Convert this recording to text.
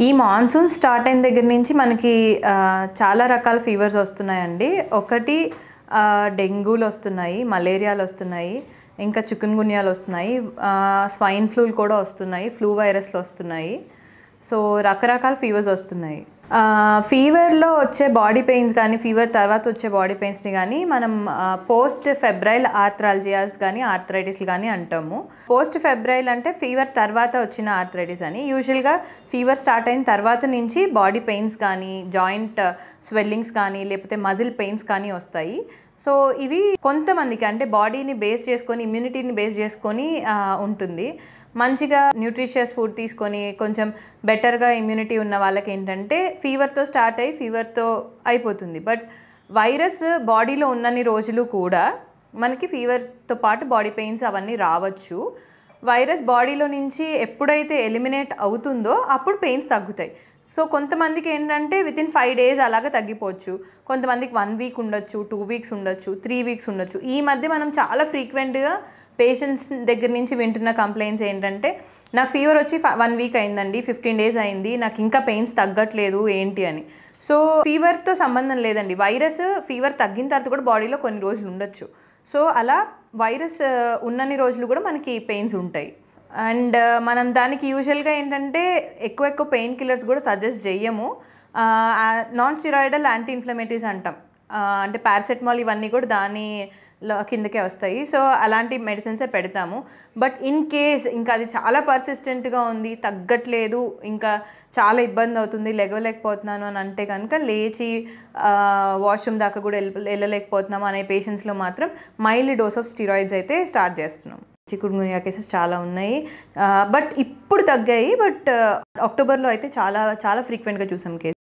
ఈ monsoon start అయిన దగ్గర నుంచి మనకి చాలా రకాల ఫీవర్స్ వస్తున్నాయండి. ఒకటి డెంగూలు వస్తున్నాయి, మలేరియాలు వస్తున్నాయి, ఇంకా చికున్ గున్యాలు వస్తున్నాయి, స్వైన్ ఫ్లూలు కూడా వస్తున్నాయి, ఫ్లూ వైరస్లు వస్తున్నాయి. సో రకరకాల ఫీవర్స్ వస్తున్నాయి. ఫీవర్లో వచ్చే బాడీ పెయిన్స్ కానీ, ఫీవర్ తర్వాత వచ్చే బాడీ పెయిన్స్ని కానీ మనం పోస్ట్ ఫెబ్రైల్ ఆర్థ్రాలజియాస్ కానీ ఆర్థరైటిస్లు కానీ అంటాము. పోస్ట్ ఫెబ్రైల్ అంటే ఫీవర్ తర్వాత వచ్చిన ఆర్థరైటిస్ అని. యూజువల్గా ఫీవర్ స్టార్ట్ అయిన తర్వాత నుంచి బాడీ పెయిన్స్ కానీ, జాయింట్ స్వెల్లింగ్స్ కానీ, లేకపోతే మజిల్ పెయిన్స్ కానీ వస్తాయి. సో ఇవి కొంతమందికి అంటే బాడీని బేస్ చేసుకొని, ఇమ్యూనిటీని బేస్ చేసుకొని ఉంటుంది. మంచిగా న్యూట్రిషియస్ ఫుడ్ తీసుకొని కొంచెం బెటర్గా ఇమ్యూనిటీ ఉన్న వాళ్ళకి ఏంటంటే ఫీవర్తో స్టార్ట్ అయ్యి ఫీవర్తో అయిపోతుంది. బట్ వైరస్ బాడీలో ఉన్నన్ని రోజులు కూడా మనకి ఫీవర్తో పాటు బాడీ పెయిన్స్ అవన్నీ రావచ్చు. వైరస్ బాడీలో నుంచి ఎప్పుడైతే ఎలిమినేట్ అవుతుందో అప్పుడు పెయిన్స్ తగ్గుతాయి. సో కొంతమందికి ఏంటంటే వితిన్ 5 days అలాగా తగ్గిపోవచ్చు. కొంతమందికి 1 week ఉండొచ్చు, 2 weeks ఉండొచ్చు, 3 weeks ఉండొచ్చు. ఈ మధ్య మనం చాలా ఫ్రీక్వెంట్గా పేషెంట్స్ దగ్గర నుంచి వింటున్న కంప్లైంట్స్ ఏంటంటే, నాకు ఫీవర్ వచ్చి 1 week అయిందండి, 15 days అయింది, నాకు ఇంకా పెయిన్స్ తగ్గట్లేదు ఏంటి అని. సో ఫీవర్తో సంబంధం లేదండి. వైరస్ ఫీవర్ తగ్గిన తర్వాత కూడా బాడీలో కొన్ని రోజులు ఉండొచ్చు. సో అలా వైరస్ ఉన్నన్ని రోజులు కూడా మనకి పెయిన్స్ ఉంటాయి. అండ్ మనం దానికి యూజువల్గా ఏంటంటే ఎక్కువ పెయిన్ కిల్లర్స్ కూడా సజెస్ట్ చెయ్యము. నాన్ స్టిరాయిడల్ యాంటీ ఇన్ఫ్లమేటరీస్ అంటాం. అంటే పారాసెటమాల్ ఇవన్నీ కూడా దాని కిందకే వస్తాయి. సో అలాంటి మెడిసిన్సే పెడతాము. బట్ ఇన్ కేస్ ఇంకా అది చాలా పర్సిస్టెంట్గా ఉంది, తగ్గట్లేదు, ఇంకా చాలా ఇబ్బంది అవుతుంది, లెగవలేకపోతున్నాను అని అంటే కనుక లేచి వాష్రూమ్ దాకా కూడా వెళ్ళలేకపోతున్నాము అనే పేషెంట్స్లో మాత్రం మైల్డ్ డోస్ ఆఫ్ స్టిరాయిడ్స్ అయితే స్టార్ట్ చేస్తున్నాం. చికున్ గున్యా కేసెస్ చాలా ఉన్నాయి. బట్ ఇప్పుడు తగ్గాయి. బట్ అక్టోబర్లో అయితే చాలా చాలా ఫ్రీక్వెంట్గా చూసాం కేసు.